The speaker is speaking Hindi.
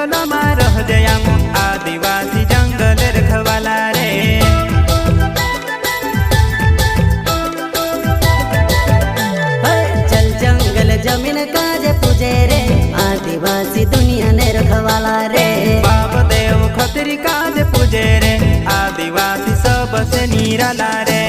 जंगल में रह जया आदिवासी जंगल रखवाला रे। चल जंगल जमीन काज पूजे रे आदिवासी दुनिया ने रखवाला रे। बाप देव खतरी काज पूजे रे आदिवासी सबसे निराला रे।